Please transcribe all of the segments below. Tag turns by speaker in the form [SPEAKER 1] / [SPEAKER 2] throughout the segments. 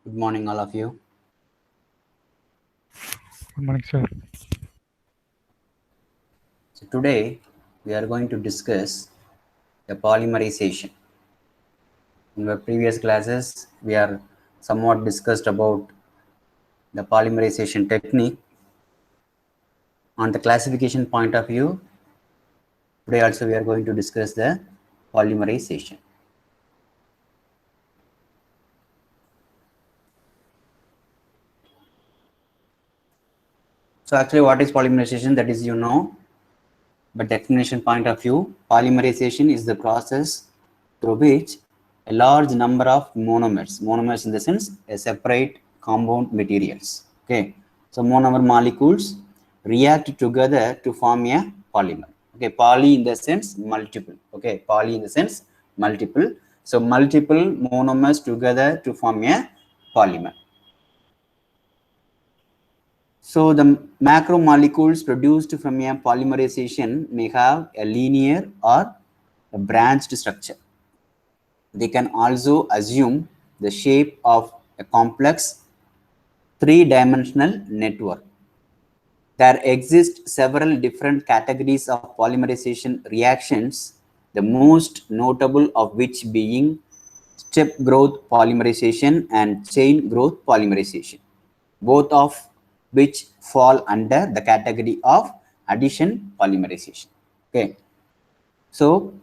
[SPEAKER 1] Good morning, all of you.
[SPEAKER 2] Good morning, sir.
[SPEAKER 1] So today we are going to discuss the polymerization. In our previous classes, we are somewhat discussed about the polymerization technique. On the classification point of view, today also we are going to discuss the polymerization. So actually, what is polymerization? That is, but the explanation point of view, polymerization is the process through which a large number of monomers in the sense a separate compound materials. Okay, so monomer molecules react together to form a polymer. Okay, poly in the sense multiple. Okay, poly in the sense multiple. So multiple monomers together to form a polymer. So the macromolecules produced from a polymerization may have a linear or a branched structure. They can also assume the shape of a complex three-dimensional network. There exist several different categories of polymerization reactions, the most notable of which being step growth polymerization and chain growth polymerization, both of which fall under the category of addition polymerization. Okay, so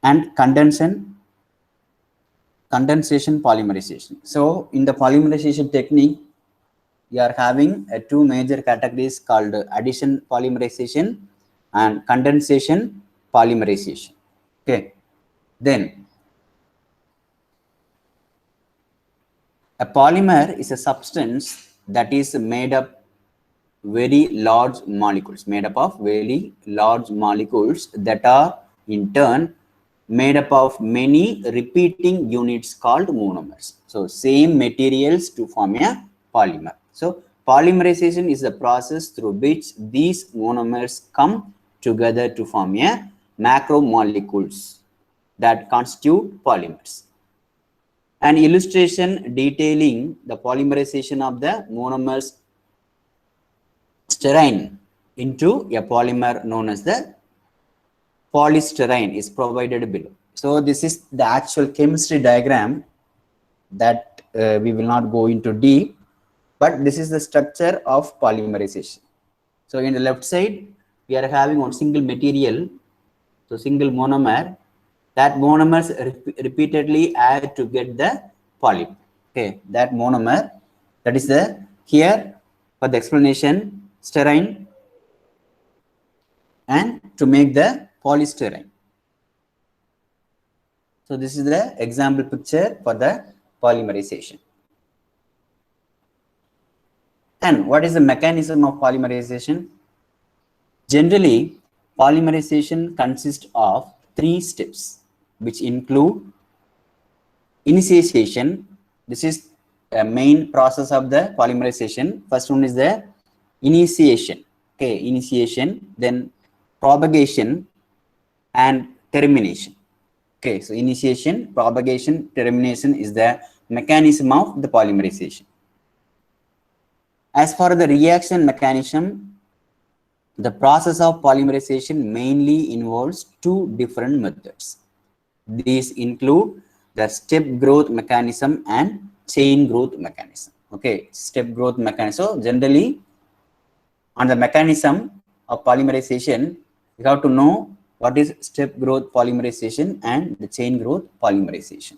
[SPEAKER 1] and condensation polymerization. So in the polymerization technique, we are having two major categories called addition polymerization and condensation polymerization. Okay, then a polymer is a substance that is made up made up of very large molecules that are in turn made up of many repeating units called monomers. So same materials to form a polymer. So polymerization is the process through which these monomers come together to form a macromolecules that constitute polymers. An illustration detailing the polymerization of the monomers styrene into a polymer known as the polystyrene is provided below. So this is the actual chemistry diagram that we will not go into deep, but this is the structure of polymerization. So in the left side, we are having one single material, so single monomer. That monomers repeatedly add to get the polymer. Okay, that monomer, that is the here for the explanation styrene and to make the polystyrene. So this is the example picture for the polymerization. And what is the mechanism of polymerization? Generally, polymerization consists of three steps, which include initiation. This is a main process of the polymerization. First one is the initiation. Okay, initiation, then propagation and termination. Okay, so initiation, propagation, termination is the mechanism of the polymerization. As for the reaction mechanism, the process of polymerization mainly involves two different methods. These include the step growth mechanism and chain growth mechanism. Okay, step growth mechanism. So generally, on the mechanism of polymerization, you have to know what is step growth polymerization and the chain growth polymerization.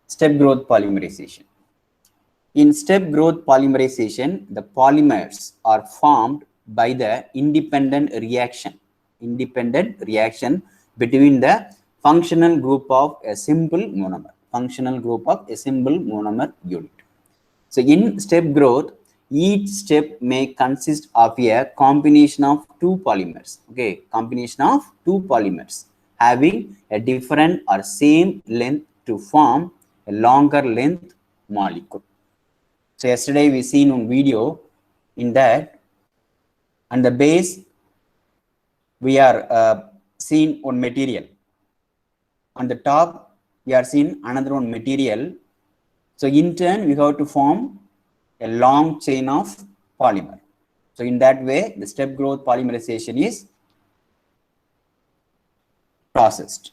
[SPEAKER 1] Step growth polymerization. In step growth polymerization, the polymers are formed by the independent reaction between the functional group of a simple monomer, unit. So in step growth, each step may consist of a combination of two polymers. Okay, combination of two polymers having a different or same length to form a longer length molecule. So yesterday we seen on video in that on the base we are seen on material. On the top we are seeing another one material So in turn, we have to form a long chain of polymer. So in that way, the step growth polymerization is processed.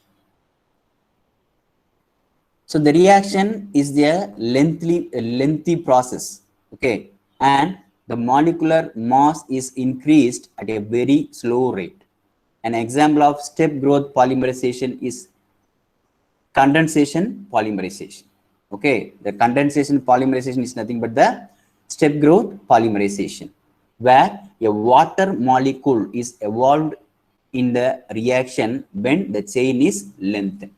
[SPEAKER 1] So the reaction is a lengthy process, okay, and the molecular mass is increased at a very slow rate. An example of step growth polymerization is condensation polymerization. Okay, the condensation polymerization is nothing but the step growth polymerization, where a water molecule is evolved in the reaction when the chain is lengthened.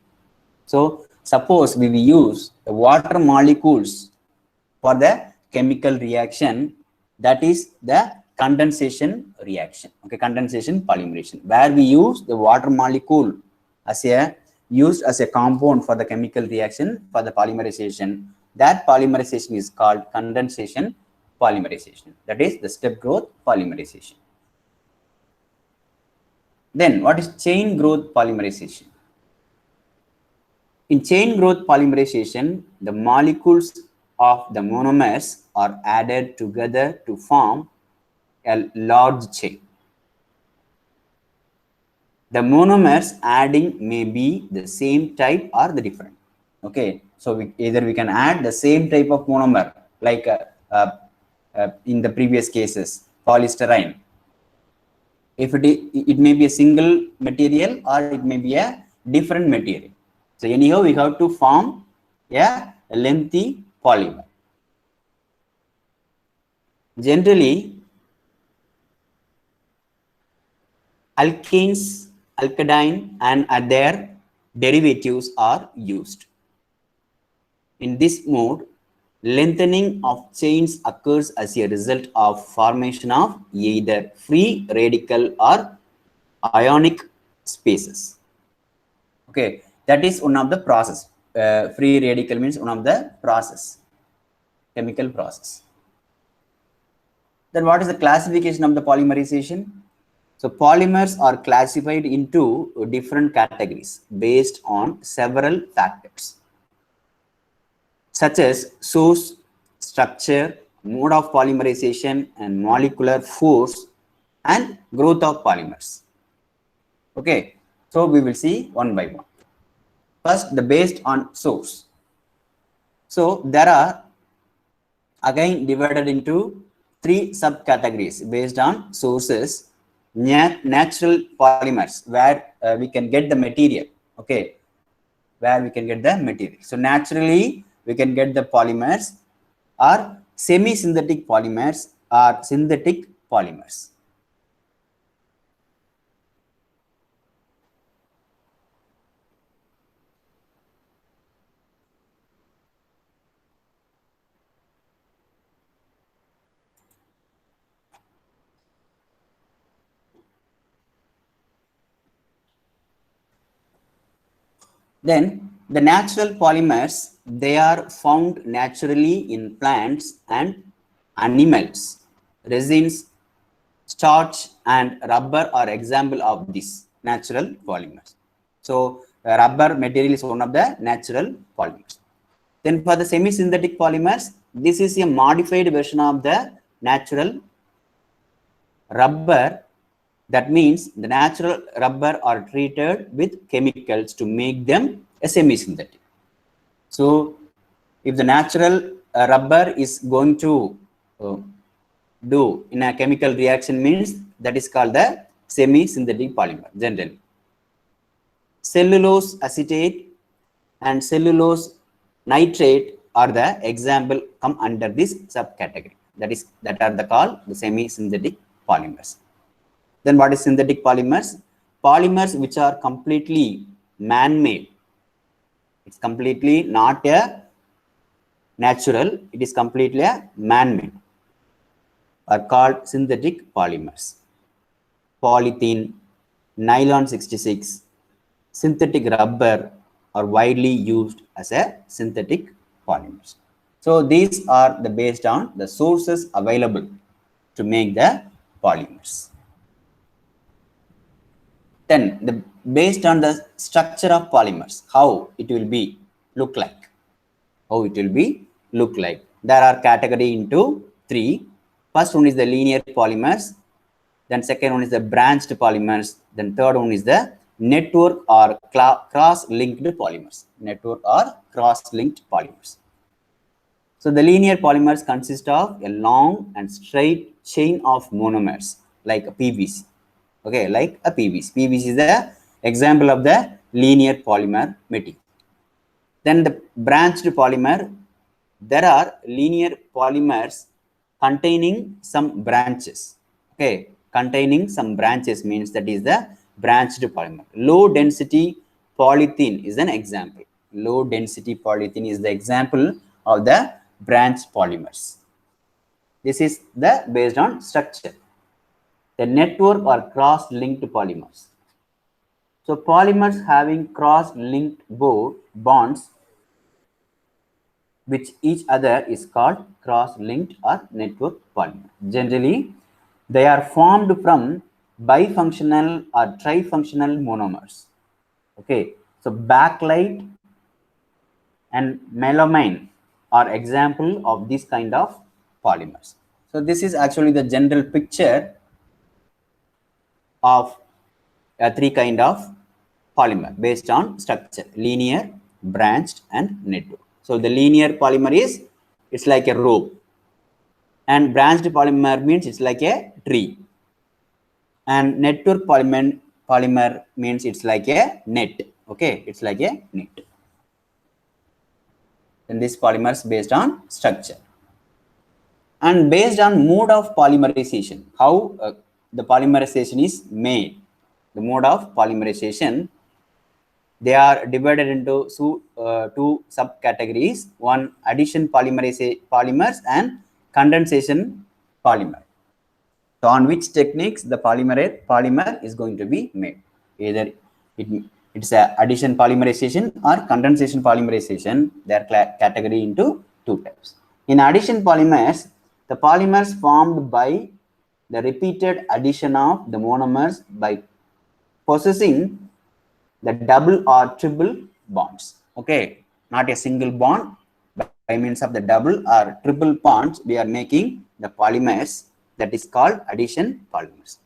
[SPEAKER 1] So suppose we will use the water molecules for the chemical reaction, that is the condensation reaction, okay, condensation polymerization, where we use the water molecule as a used as a compound for the chemical reaction for the polymerization. That polymerization is called condensation polymerization, that is the step growth polymerization. Then what is chain growth polymerization? In chain growth polymerization, the molecules of the monomers are added together to form a large chain. The monomers adding may be the same type or the different. Okay, so either we can add the same type of monomer, like in the previous cases, polystyrene. If it may be a single material or it may be a different material. So anyhow, we have to form a lengthy polymer. Generally, alkanes, alkadine, and other derivatives are used. In this mode, lengthening of chains occurs as a result of formation of either free radical or ionic spaces. Okay, that is one of the process. Free radical means one of the process, chemical process. Then what is the classification of the polymerization? So polymers are classified into different categories based on several factors, such as source, structure, mode of polymerization, and molecular force and growth of polymers. Okay, so we will see one by one. First, the based on source. So there are again divided into three subcategories based on sources. Natural polymers, where we can get the material, okay, where we can get the material. So naturally we can get the polymers, or semi-synthetic polymers, or synthetic polymers. Then the natural polymers, they are found naturally in plants and animals. Resins, starch, and rubber are example of these natural polymers. So rubber material is one of the natural polymers. Then for the semi-synthetic polymers, this is a modified version of the natural rubber. That means the natural rubber are treated with chemicals to make them a semi-synthetic. So if the natural rubber is going to do in a chemical reaction, means that is called the semi-synthetic polymer generally. Cellulose acetate and cellulose nitrate are the example come under this subcategory. That are the called the semi-synthetic polymers. Then what is synthetic polymers? Polymers which are completely man-made. It's completely not a natural, it is completely a man-made, are called synthetic polymers. Polythene, nylon 66, synthetic rubber are widely used as a synthetic polymers. So these are the based on the sources available to make the polymers. Then based on the structure of polymers, how it will be look like, how it will be look like? There are category into three. First one is the linear polymers. Then second one is the branched polymers. Then third one is the network or cross-linked polymers. Network or cross-linked polymers. So the linear polymers consist of a long and straight chain of monomers like a PVC. Okay, like a PVC. PVC is the example of the linear polymer material. Then the branched polymer, there are linear polymers containing some branches. Okay, containing some branches means that is the branched polymer. Low density polythene is an example. Low density polythene is the example of the branched polymers. This is the based on structure. The network or cross-linked polymers. So polymers having cross-linked bonds which each other is called cross-linked or network polymer. Generally, they are formed from bifunctional or trifunctional monomers. Okay, so bakelite and melamine are example of this kind of polymers. So this is actually the general picture of three kind of polymer based on structure: linear, branched, and network. So the linear polymer is it's like a rope, and branched polymer means it's like a tree, and network polymer means it's like a net. Okay, it's like a net. And this polymers based on structure and based on mode of polymerization, how the polymerization is made. The mode of polymerization, they are divided into two subcategories: one addition polymers and condensation polymer. So on which techniques the polymer is going to be made? Either it's a addition polymerization or condensation polymerization. They are category into two types. In addition polymers, the polymers formed by the repeated addition of the monomers by possessing the double or triple bonds. Okay, not a single bond. By means of the double or triple bonds, we are making the polymers that is called addition polymers.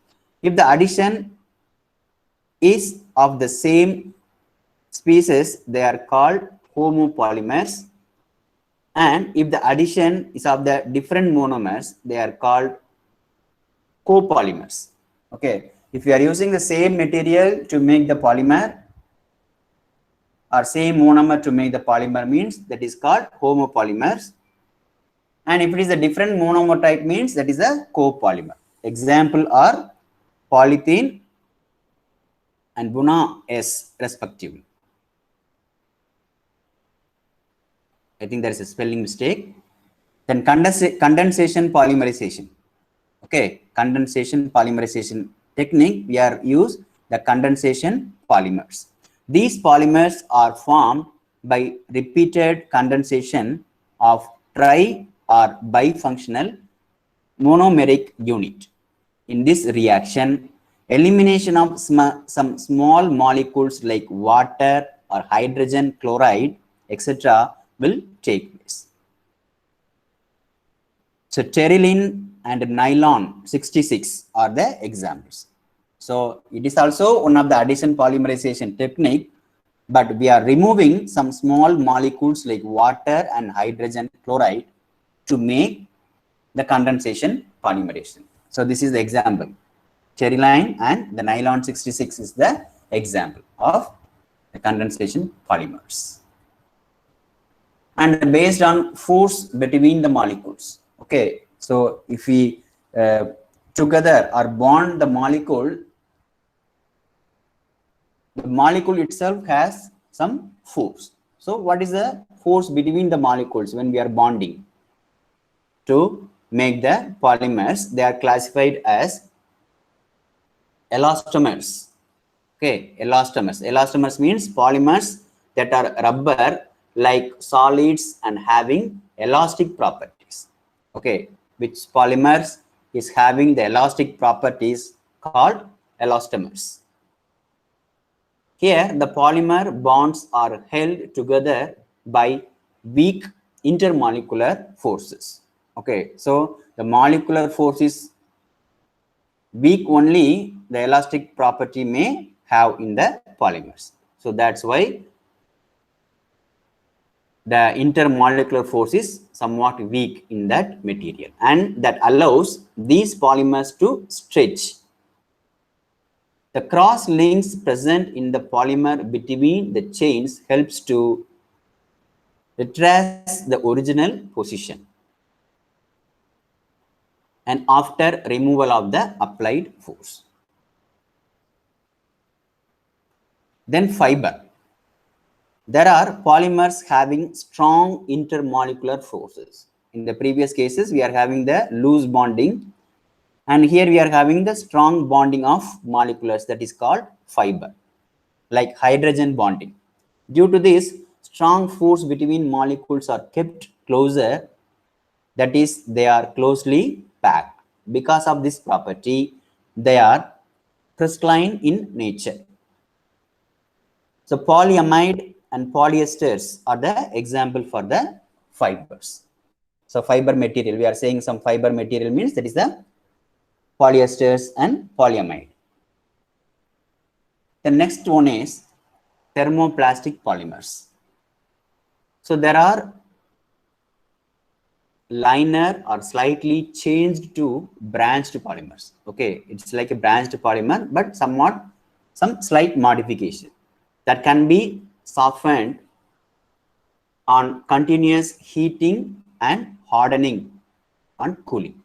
[SPEAKER 1] If the addition is of the same species, they are called homopolymers. And if the addition is of the different monomers, they are called copolymers. Okay, if you are using the same material to make the polymer or same monomer to make the polymer means that is called homopolymers. And if it is a different monomer type means that is a copolymer. Example are polythene and Buna S respectively. I think there is a spelling mistake. Then condensation polymerization. Okay, condensation polymerization technique, we are use the condensation polymers. These polymers are formed by repeated condensation of tri or bifunctional monomeric unit. In this reaction, elimination of some small molecules like water or hydrogen chloride, etc. will take place. So terylene and nylon 66 are the examples. So it is also one of the addition polymerization technique, but we are removing some small molecules like water and hydrogen chloride to make the condensation polymerization. So this is the example. Terylene and the nylon 66 is the example of the condensation polymers. And based on force between the molecules. Okay, so if we together or bond the molecule itself has some force. So what is the force between the molecules when we are bonding to make the polymers? They are classified as elastomers. Okay, elastomers. Elastomers means polymers that are rubber like solids and having elastic properties. Okay, which polymers is having the elastic properties called elastomers. Here the polymer bonds are held together by weak intermolecular forces. Okay, so the molecular force is weak only, the elastic property may have in the polymers. So that's why the intermolecular force is somewhat weak in that material, and that allows these polymers to stretch. The cross links present in the polymer between the chains helps to retrace the original position and after removal of the applied force. Then fiber. There are polymers having strong intermolecular forces. In the previous cases, we are having the loose bonding, and here we are having the strong bonding of molecules, that is called fiber, like hydrogen bonding. Due to this, strong force between molecules are kept closer, that is, they are closely packed. Because of this property, they are crystalline in nature. So polyamide and polyesters are the example for the fibers. So fiber material, we are saying some fiber material means that is the polyesters and polyamide. The next one is thermoplastic polymers. So there are liner or slightly changed to branched polymers. Okay, it's like a branched polymer, but somewhat some slight modification that can be softened on continuous heating and hardening on cooling.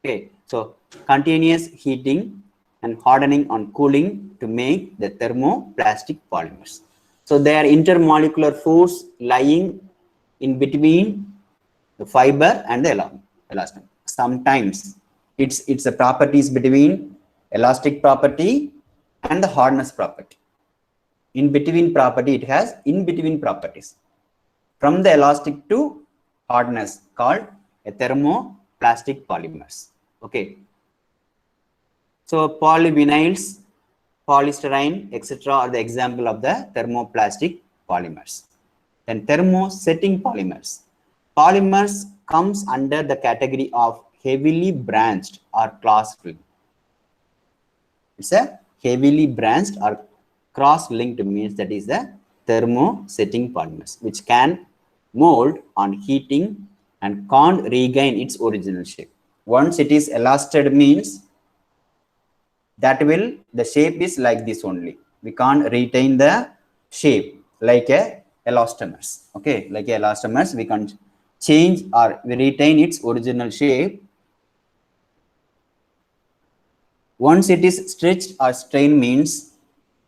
[SPEAKER 1] Okay, so continuous heating and hardening on cooling to make the thermoplastic polymers. So their intermolecular force lying in between the fiber and the elastomer. Sometimes it's the properties between elastic property and the hardness property. In between property, it has in between properties from the elastic to hardness called a thermoplastic polymers. Okay. So polyvinyls, polystyrene, etc. are the example of the thermoplastic polymers. Then thermosetting polymers. Polymers comes under the category of heavily branched or cross-linked. It's a heavily branched or cross-linked means that is the thermosetting polymers, which can mold on heating and can't regain its original shape. Once it is elasted means that the shape is like this only. We can't retain the shape like a elastomers. Okay, like a elastomers, we can't change or we retain its original shape. Once it is stretched or strained means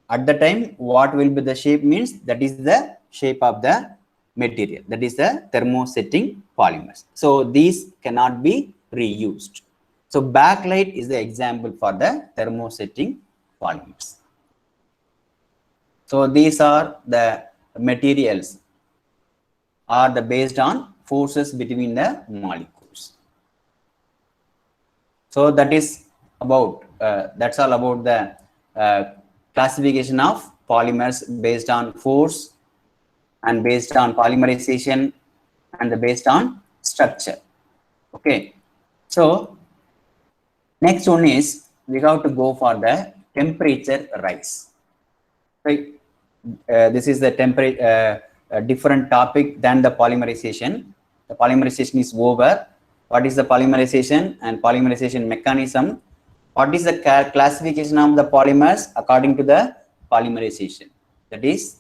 [SPEAKER 1] at the time what will be the shape means that is the shape of the material, that is the thermosetting polymers. So these cannot be reused. So bakelite is the example for the thermosetting polymers. So these are the materials are based on forces between the molecules. So that is about that's all about the classification of polymers based on force and based on polymerization and based on structure. Okay, so next one is we have to go for the temperature rise. Right, this is the temperature different topic than the polymerization. The polymerization is over. What is the polymerization and polymerization mechanism? What is the classification of the polymers according to the polymerization? That is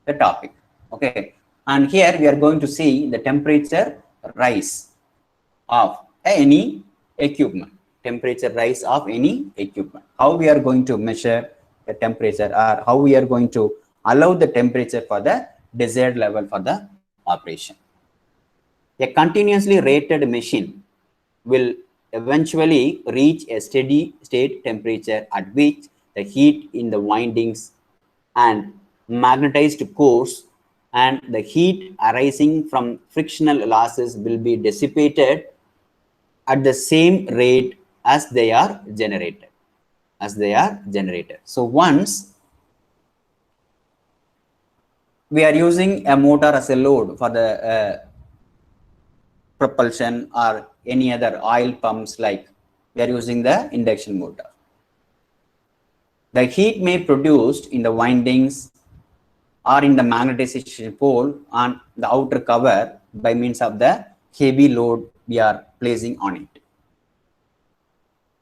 [SPEAKER 1] the topic. Okay, and here we are going to see the temperature rise of any equipment. Temperature rise of any equipment. How we are going to measure the temperature, or how we are going to allow the temperature for the desired level for the operation. A continuously rated machine will eventually reach a steady state temperature at which the heat in the windings and magnetized cores and the heat arising from frictional losses will be dissipated at the same rate as they are generated. So once we are using a motor as a load for the propulsion or any other oil pumps, like we are using the induction motor. The heat may be produced in the windings or in the magnetization pole on the outer cover by means of the heavy load we are placing on it.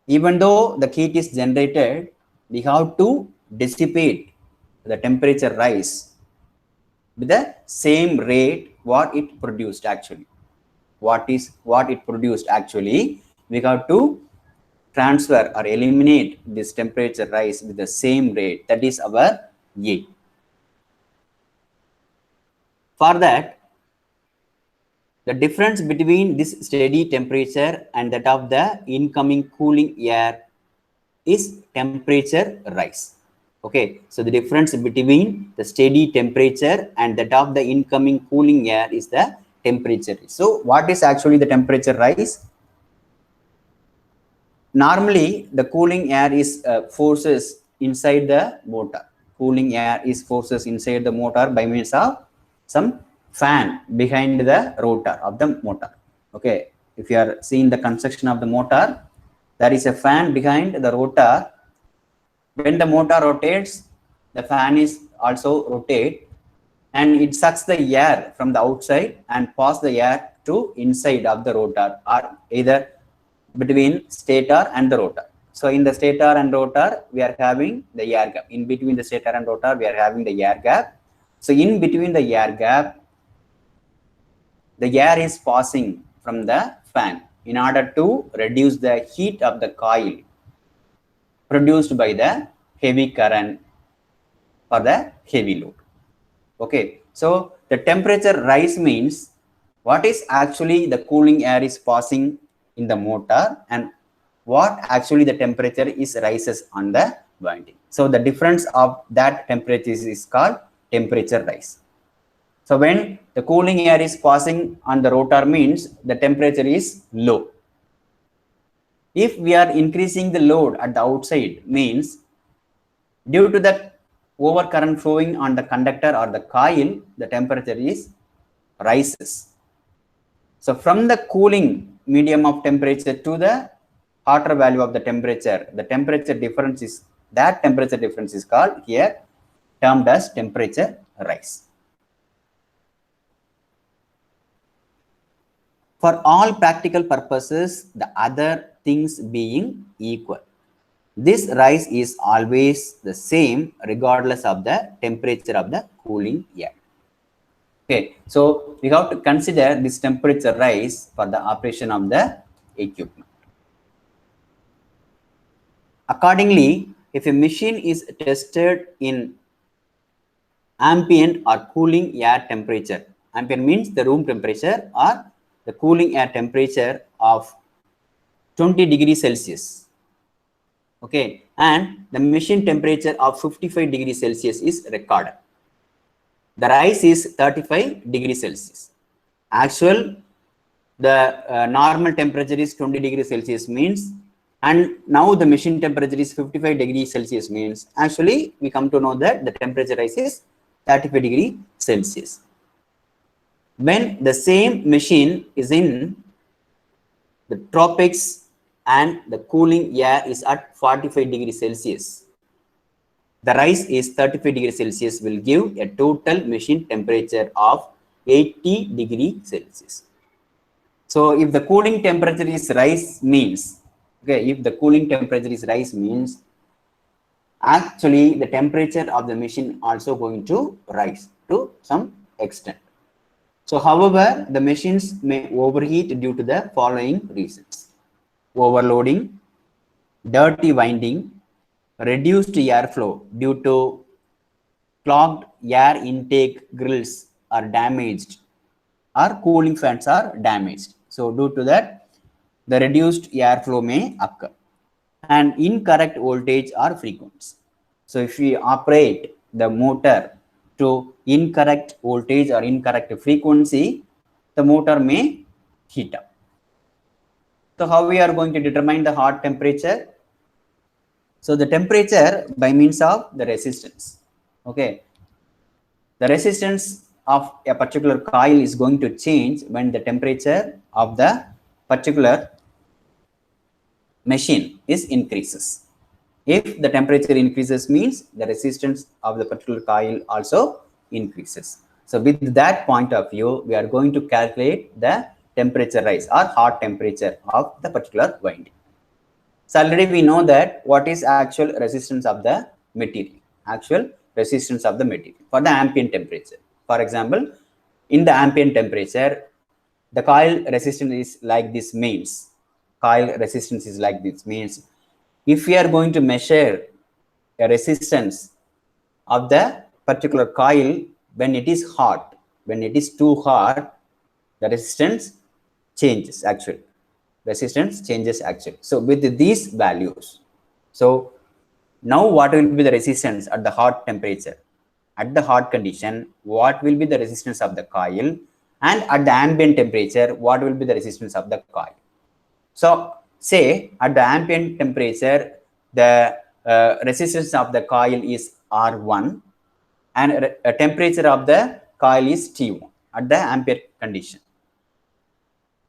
[SPEAKER 1] Even though the heat is generated, we have to dissipate the temperature rise with the same rate what it produced actually. What it produced actually, we have to transfer or eliminate this temperature rise with the same rate. That is our A. For that, the difference between this steady temperature and that of the incoming cooling air is temperature rise. Okay, so the difference between the steady temperature and that of the incoming cooling air is the temperature. So what is actually the temperature rise? Normally, the cooling air is forces inside the motor. Cooling air is forces inside the motor by means of some fan behind the rotor of the motor. Okay, if you are seeing the construction of the motor, there is a fan behind the rotor. When the motor rotates, the fan is also rotate, and it sucks the air from the outside and pass the air to inside of the rotor, or either between stator and the rotor. So in the stator and rotor, we are having the air gap. In between the stator and rotor, we are having the air gap. So in between the air gap, the air is passing from the fan in order to reduce the heat of the coil produced by the heavy current for the heavy load. Okay, so the temperature rise means what is actually the cooling air is passing in the motor and what actually the temperature is rises on the winding. So the difference of that temperature is called temperature rise. So when the cooling air is passing on the rotor means the temperature is low. If we are increasing the load at the outside means due to the overcurrent flowing on the conductor or the coil, the temperature is rises. So from the cooling medium of temperature to the hotter value of the temperature difference is, that temperature difference is called here termed as temperature rise. For all practical purposes, the other things being equal, this rise is always the same regardless of the temperature of the cooling air. Okay, so we have to consider this temperature rise for the operation of the equipment. Accordingly, if a machine is tested in ambient or cooling air temperature, ambient means the room temperature or the cooling air temperature of 20 degrees Celsius. Okay, and the machine temperature of 55 degrees Celsius is recorded. The rise is 35 degrees Celsius. Actual, the normal temperature is 20 degrees Celsius means, and now the machine temperature is 55 degrees Celsius means, actually we come to know that the temperature rise is 35 degrees Celsius. When the same machine is in the tropics and the cooling air is at 45 degrees Celsius, the rise is 35 degrees Celsius will give a total machine temperature of 80 degrees Celsius. So if the cooling temperature is rise means, okay, if the cooling temperature is rise means, actually the temperature of the machine also going to rise to some extent. So however, the machines may overheat due to the following reasons: overloading, dirty winding, reduced airflow due to clogged air intake grills are damaged, or cooling fans are damaged. So due to that, the reduced airflow may occur, and incorrect voltage or frequency. So if we operate the motor to incorrect voltage or incorrect frequency, the motor may heat up. So how we are going to determine the hot temperature? So the temperature by means of the resistance. Okay, the resistance of a particular coil is going to change when the temperature of the particular machine is increases. If the temperature increases means the resistance of the particular coil also increases. So with that point of view, we are going to calculate the temperature rise or hot temperature of the particular winding. So already we know that what is actual resistance of the material, actual resistance of the material for the ambient temperature. For example, in the ambient temperature, the coil resistance is like this means, coil resistance is like this means, if we are going to measure a resistance of the particular coil when it is hot, when it is too hot, the resistance changes actually. Resistance changes actually. So with these values, so now what will be the resistance at the hot temperature? At the hot condition, what will be the resistance of the coil? And at the ambient temperature, what will be the resistance of the coil? So say at the ambient temperature, the resistance of the coil is R1 and a temperature of the coil is T1 at the ambient condition.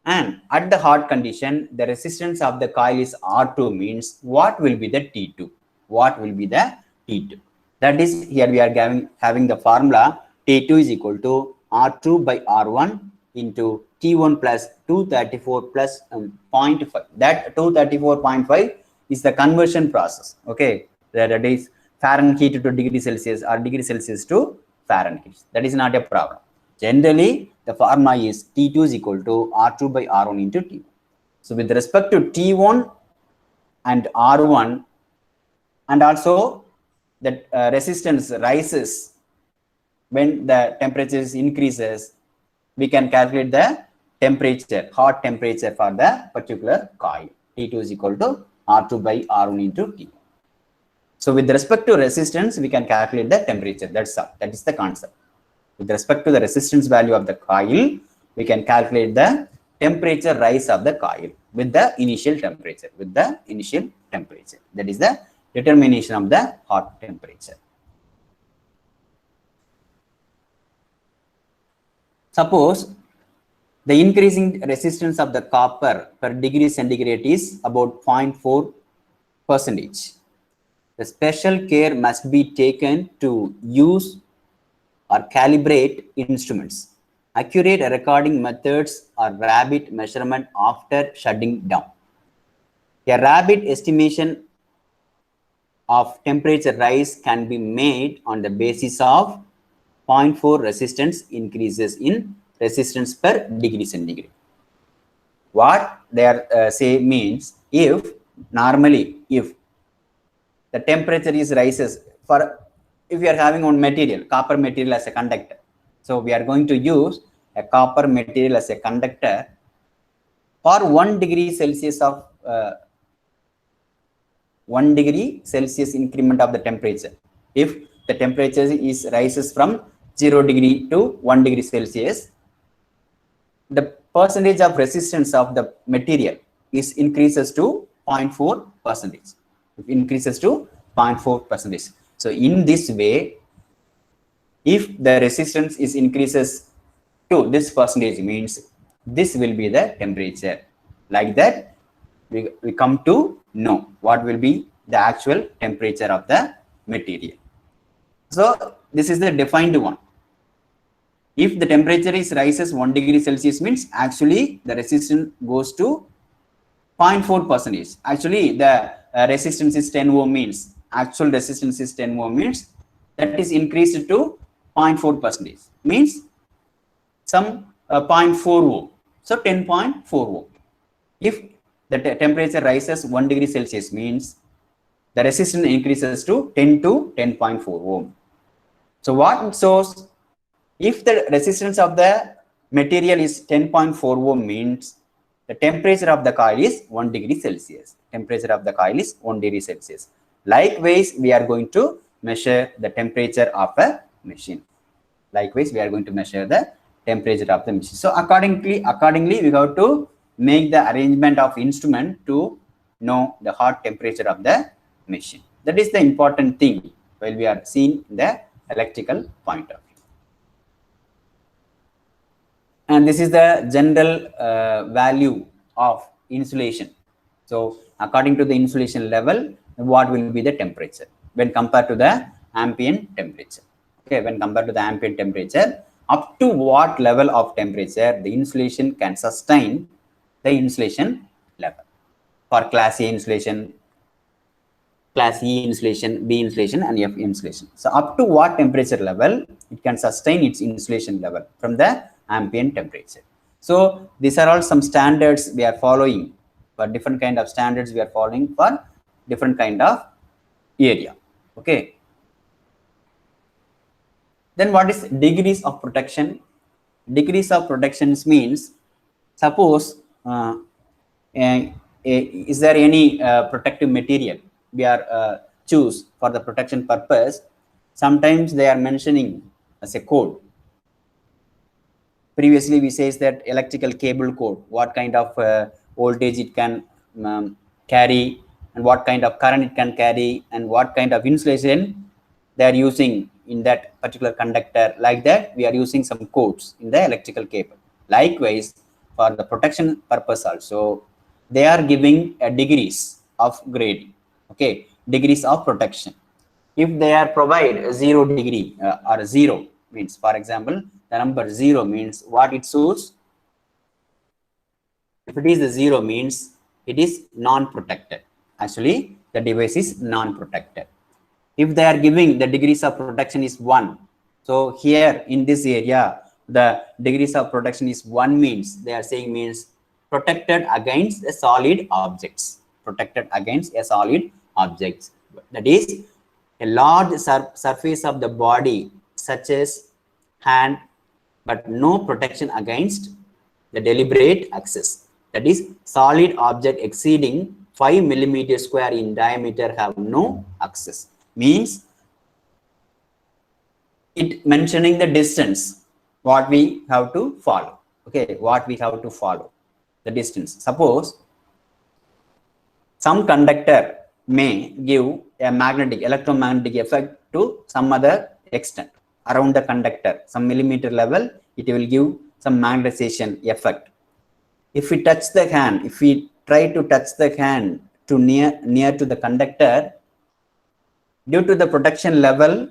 [SPEAKER 1] And at the hot condition, the resistance of the coil is R2 means what will be the T2? What will be the T2? That is, here we are having the formula T2 is equal to R2 by R1 into T1 plus 234 plus 0.5. That 234.5 is the conversion process. Okay, that is Fahrenheit to degree Celsius or degree Celsius to Fahrenheit. That is not a problem. Generally, the formula is T2 is equal to R2 by R1 into T1. So with respect to T1 and R1, and also the resistance rises when the temperature increases, we can calculate the temperature, hot temperature for the particular coil. T2 is equal to R2 by R1 into T1. So with respect to resistance, we can calculate the temperature. That's all. That is the concept. With respect to the resistance value of the coil, we can calculate the temperature rise of the coil with the initial temperature. With the initial temperature, that is the determination of the hot temperature. Suppose the increasing resistance of the copper per degree centigrade is about 0.4%. The special care must be taken to use or calibrate instruments. Accurate recording methods are rapid measurement after shutting down. A rapid estimation of temperature rise can be made on the basis of 0.4 resistance increases in resistance per degree centigrade. What they are say means, if normally if the temperature is rises for, if we are having one material, copper material as a conductor, so we are going to use a copper material as a conductor for 1 degree Celsius of 1 degree Celsius increment of the temperature. If the temperature is rises from 0 degree to 1 degree Celsius, the percentage of resistance of the material is increases to 0.4%. It increases to 0.4%. So in this way, if the resistance is increases to this percentage means this will be the temperature. Like that, we come to know what will be the actual temperature of the material. So this is the defined one. If the temperature is rises 1 degree Celsius means actually the resistance goes to 0.4%. Actually the resistance is 10 ohm means actual resistance is 10 ohm means that is increased to 0.4% means some 0.4 ohm. So 10.4 ohm. If the temperature rises 1 degree Celsius means the resistance increases to 10 to 10.4 ohm. So what it shows, if the resistance of the material is 10.4 ohm means the temperature of the coil is 1 degree Celsius. Temperature of the coil is 1 degree Celsius. Likewise, we are going to measure the temperature of a machine. Likewise, we are going to measure the temperature of the machine. So accordingly, we have to make the arrangement of instrument to know the hot temperature of the machine. That is the important thing while we are seeing the electrical point of view. And this is the general value of insulation. So according to the insulation level, what will be the temperature when compared to the ambient temperature? Okay, when compared to the ambient temperature, up to what level of temperature the insulation can sustain the insulation level? For class A insulation, class E insulation, B insulation, and F insulation. So up to what temperature level it can sustain its insulation level from the ambient temperature. So these are all some standards we are following for different kind of standards we are following for different kind of area. Okay. Then what is degrees of protection? Degrees of protection means, suppose is there any protective material we are choose for the protection purpose? Sometimes they are mentioning as a code. Previously we says that electrical cable code, what kind of voltage it can carry, and what kind of current it can carry, and what kind of insulation they are using in that particular conductor. Like that we are using some codes in the electrical cable. Likewise, for the protection purpose also, they are giving degrees of grading. Okay, degrees of protection. If they are provide 0 degree or 0 means, for example, the number 0 means what it shows. If it is the 0 means it is non-protected. Actually, the device is non-protected. If they are giving the degrees of protection is 1, so here in this area the degrees of protection is 1 means they are saying means protected against a solid objects. Protected against a solid objects. That is a large surface of the body such as hand, but no protection against the deliberate access. That is solid object exceeding 5 millimeter square in diameter have no access. Means it mentioning the distance what we have to follow. Okay, what we have to follow, the distance. Suppose some conductor may give a magnetic electromagnetic effect to some other extent around the conductor, some millimeter level, it will give some magnetization effect. If we touch the hand, if we try to touch the hand to near to the conductor, due to the protection level,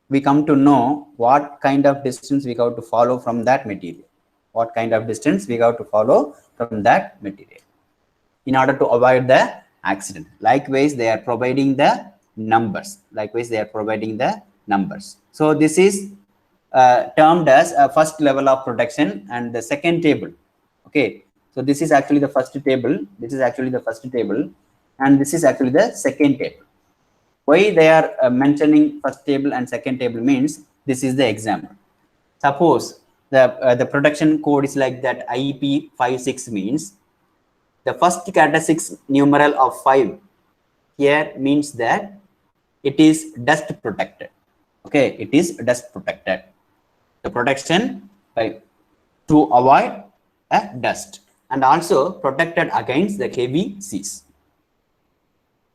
[SPEAKER 1] we come to know what kind of distance we have to follow from that material. What kind of distance we have to follow from that material in order to avoid the accident. Likewise, they are providing the numbers. Likewise, they are providing the numbers. So this is termed as a first level of protection and the second table. Okay, so this is actually the first table. This is actually the first table, and this is actually the second table. Why they are mentioning first table and second table means this is the example. Suppose the protection code is like that, IP56 means the first characteristics numeral of 5 here means that it is dust protected. Okay, it is dust protected. The protection to avoid a dust, and also protected against the heavy seas.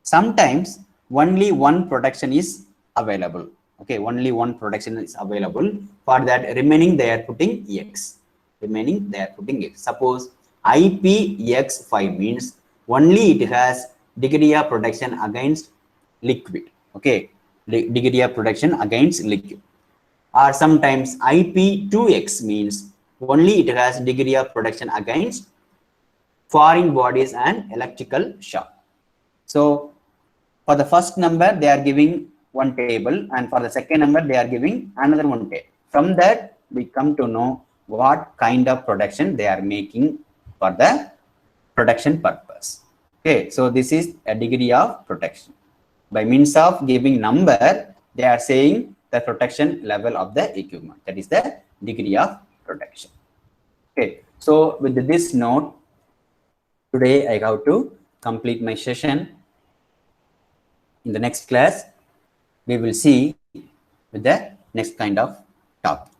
[SPEAKER 1] Sometimes only one protection is available. Okay, only one protection is available. For that remaining they are putting X. Remaining they are putting X. Suppose IPX5 means only it has degree of protection against liquid. Okay, degree of protection against liquid. Or sometimes IP2X means only it has degree of protection against foreign bodies and electrical shock. So for the first number they are giving one table, and for the second number they are giving another one table. From that we come to know what kind of protection they are making for the protection purpose. Okay, so this is a degree of protection. By means of giving number, they are saying the protection level of the equipment. That is the degree of protection. Okay, so with this note, today I have to complete my session. In the next class, we will see with the next kind of topic.